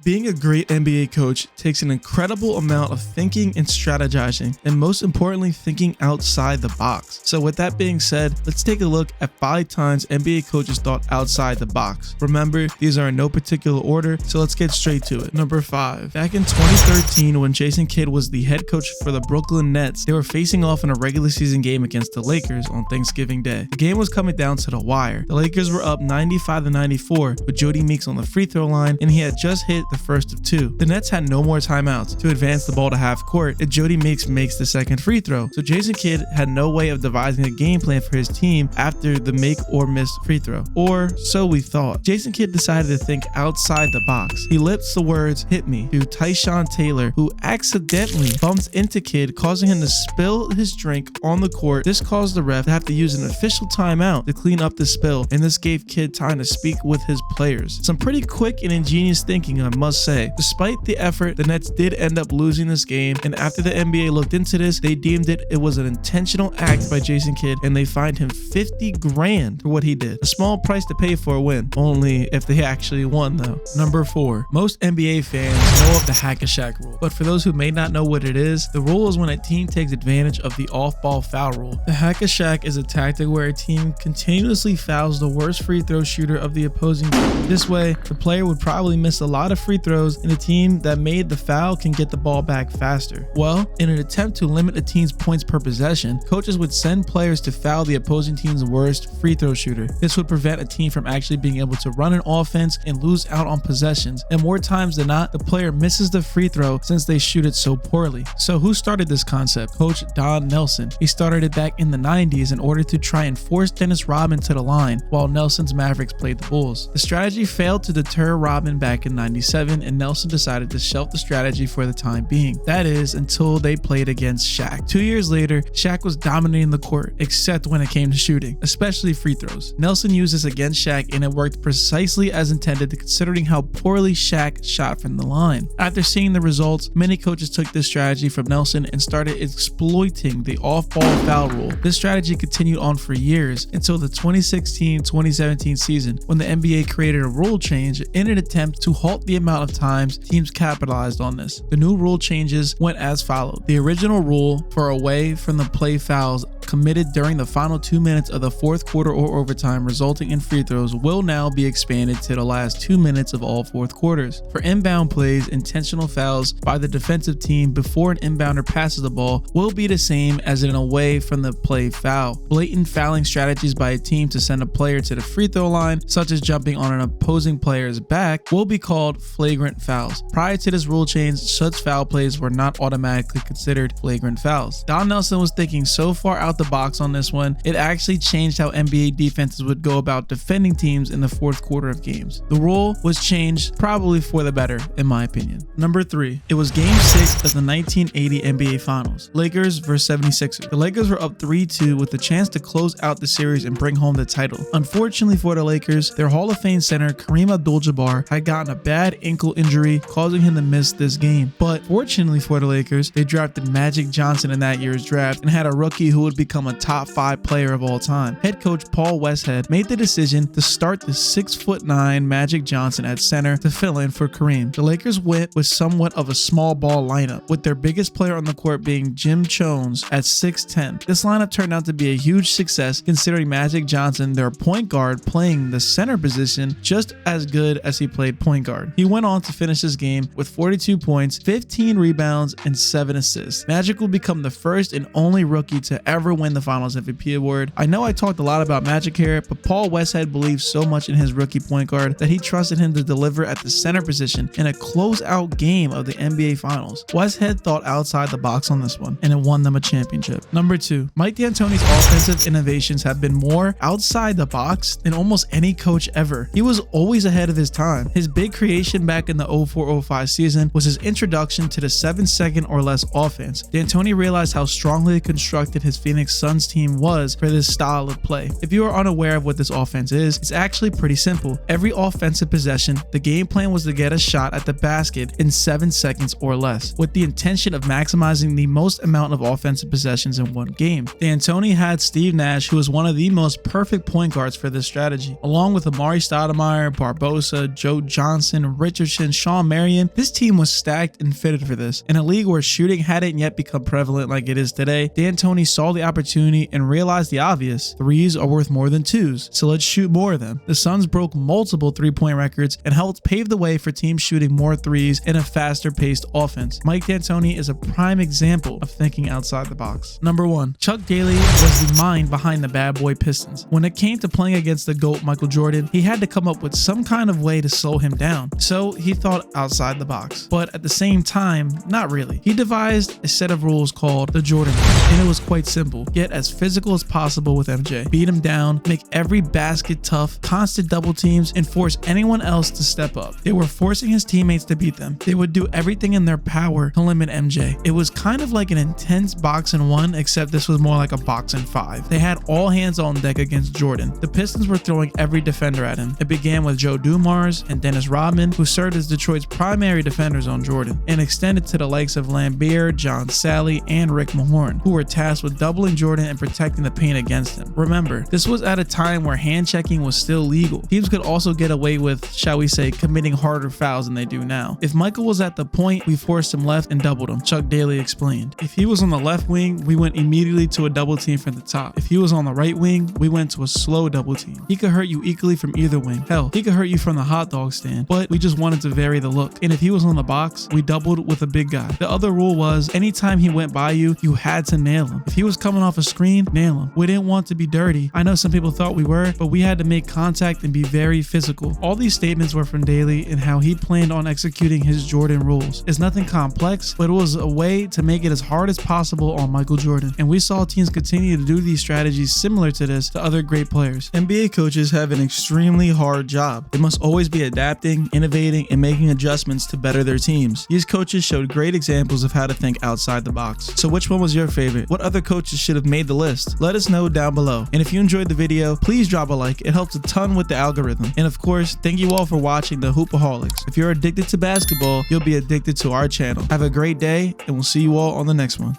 Being a great NBA coach takes an incredible amount of thinking and strategizing, and most importantly, thinking outside the box. So with that being said, let's take a look at 5 times NBA coaches thought outside the box. Remember, these are in no particular order, so let's get straight to it. Number 5. Back in 2013, when Jason Kidd was the head coach for the Brooklyn Nets, they were facing off in a regular season game against the Lakers on Thanksgiving Day. The game was coming down to the wire. The Lakers were up 95-94 with Jody Meeks on the free throw line, and he had just hit the first of 2. The Nets had no more timeouts to advance the ball to half court, and Jody Meeks makes the second free throw. So Jason Kidd had no way of devising a game plan for his team after the make or miss free throw. Or so we thought. Jason Kidd decided to think outside the box. He lips the words "hit me" to Tyshawn Taylor, who accidentally bumps into Kidd, causing him to spill his drink on the court. This caused the ref to have to use an official timeout to clean up the spill, and this gave Kidd time to speak with his players. Some pretty quick and ingenious thinking, I must say. Despite the effort, the Nets did end up losing this game, and after the NBA looked into this, they deemed it was an intentional act by Jason Kidd, and they fined him $50 grand for what he did. A small price to pay for a win, only if they actually won though. Number 4. Most NBA fans know of the Hack-a-Shaq rule, but for those who may not know what it is, the rule is when a team takes advantage of the off-ball foul rule. The Hack-a-Shaq is a tactic where a team continuously fouls the worst free throw shooter of the opposing team. This way, the player would probably miss a lot of free throws, and the team that made the foul can get the ball back faster. Well, in an attempt to limit a team's points per possession, coaches would send players to foul the opposing team's worst free throw shooter. This would prevent a team from actually being able to run an offense and lose out on possessions, and more times than not, the player misses the free throw since they shoot it so poorly. So who started this concept? Coach Don Nelson. He started it back in the 90s in order to try and force Dennis Rodman to the line while Nelson's Mavericks played the Bulls. The strategy failed to deter Rodman back in 97, and Nelson decided to shelf the strategy for the time being. That is, until they played against Shaq. 2 years later, Shaq was dominating the court, except when it came to shooting, especially free throws. Nelson used this against Shaq, and it worked precisely as intended, considering how poorly Shaq shot from the line. After seeing the results, many coaches took this strategy from Nelson and started exploiting the off-ball foul rule. This strategy continued on for years until the 2016-2017 season, when the NBA created a rule change in an attempt to halt the amount of times teams capitalized on this. The new rule changes went as followed. The original rule for away from the play fouls committed during the final 2 minutes of the fourth quarter or overtime resulting in free throws will now be expanded to the last 2 minutes of all fourth quarters. For inbound plays, intentional fouls by the defensive team before an inbounder passes the ball will be the same as an away from the play foul. Blatant fouling strategies by a team to send a player to the free throw line, such as jumping on an opposing player's back, will be called flagrant fouls. Prior to this rule change, such foul plays were not automatically considered flagrant fouls. Don Nelson was thinking so far out the box on this one, it actually changed how NBA defenses would go about defending teams in the fourth quarter of games. The rule was changed probably for the better, in my opinion. Number 3. It was Game 6 of the 1980 NBA Finals. Lakers vs 76ers. The Lakers were up 3-2 with the chance to close out the series and bring home the title. Unfortunately for the Lakers, their Hall of Fame center Kareem Abdul-Jabbar had gotten a bad ankle injury, causing him to miss this game. But fortunately for the Lakers, they drafted Magic Johnson in that year's draft and had a rookie who would become a top 5 player of all time. Head coach Paul Westhead made the decision to start the 6'9" Magic Johnson at center to fill in for Kareem. The Lakers went with somewhat of a small ball lineup, with their biggest player on the court being Jim Jones at 6'10". This lineup turned out to be a huge success, considering Magic Johnson, their point guard, playing the center position just as good as he played point guard. He went on to finish this game with 42 points, 15 rebounds, and 7 assists. Magic will become the first and only rookie to ever win the Finals MVP award. I know I talked a lot about Magic here, but Paul Westhead believes so much in his rookie point guard that he trusted him to deliver at the center position in a closeout game of the NBA Finals. Westhead thought outside the box on this one, and it won them a championship. Number 2. Mike D'Antoni's offensive innovations have been more outside the box than almost any coach ever. He was always ahead of his time. His big creation back in the 04-05 season was his introduction to the 7-second or less offense. D'Antoni realized how strongly constructed his Phoenix Phoenix Suns team was for this style of play. If you are unaware of what this offense is, it's actually pretty simple. Every offensive possession, the game plan was to get a shot at the basket in 7 seconds or less, with the intention of maximizing the most amount of offensive possessions in one game. DAntoni had Steve Nash, who was one of the most perfect point guards for this strategy, along with Amari Stoudemire, Barbosa, Joe Johnson, Richardson, Sean Marion. This team was stacked and fitted for this. In a league where shooting hadn't yet become prevalent like it is today, DAntoni saw the opportunity and realized the obvious: threes are worth more than twos, so let's shoot more of them. The Suns broke multiple three-point records and helped pave the way for teams shooting more threes in a faster-paced offense. Mike D'Antoni is a prime example of thinking outside the box. Number 1. Chuck Daly was the mind behind the bad boy Pistons. When it came to playing against the GOAT Michael Jordan, he had to come up with some kind of way to slow him down, so he thought outside the box. But at the same time, not really. He devised a set of rules called the Jordan rule, and it was quite simple: get as physical as possible with MJ, beat him down, make every basket tough, constant double teams, and force anyone else to step up. They were forcing his teammates to beat them. They would do everything in their power to limit MJ. It was kind of like an intense boxing 1, except this was more like a boxing 5. They had all hands on deck against Jordan. The Pistons were throwing every defender at him. It began with Joe Dumars and Dennis Rodman, who served as Detroit's primary defenders on Jordan, and extended to the likes of Lambert, John Sally, and Rick Mahorn, who were tasked with doubling Jordan and protecting the paint against him. Remember, this was at a time where hand checking was still legal. Teams could also get away with, shall we say, committing harder fouls than they do now. If Michael was at the point, we forced him left and doubled him, Chuck Daly explained. If he was on the left wing, we went immediately to a double team from the top. If he was on the right wing, we went to a slow double team. He could hurt you equally from either wing. Hell, he could hurt you from the hot dog stand, but we just wanted to vary the look. And if he was on the box, we doubled with a big guy. The other rule was, anytime he went by you, you had to nail him. If he was coming off a screen, nail him. We didn't want to be dirty. I know some people thought we were, but we had to make contact and be very physical. All these statements were from Daly and how he planned on executing his Jordan rules. It's nothing complex, but it was a way to make it as hard as possible on Michael Jordan. And we saw teams continue to do these strategies similar to this to other great players. NBA coaches have an extremely hard job. They must always be adapting, innovating, and making adjustments to better their teams. These coaches showed great examples of how to think outside the box. So which one was your favorite? What other coaches should have made the list? Let us know down below. And if you enjoyed the video, please drop a like. It helps a ton with the algorithm. And of course, thank you all for watching the Hoopaholics. If you're addicted to basketball, you'll be addicted to our channel. Have a great day, and we'll see you all on the next one.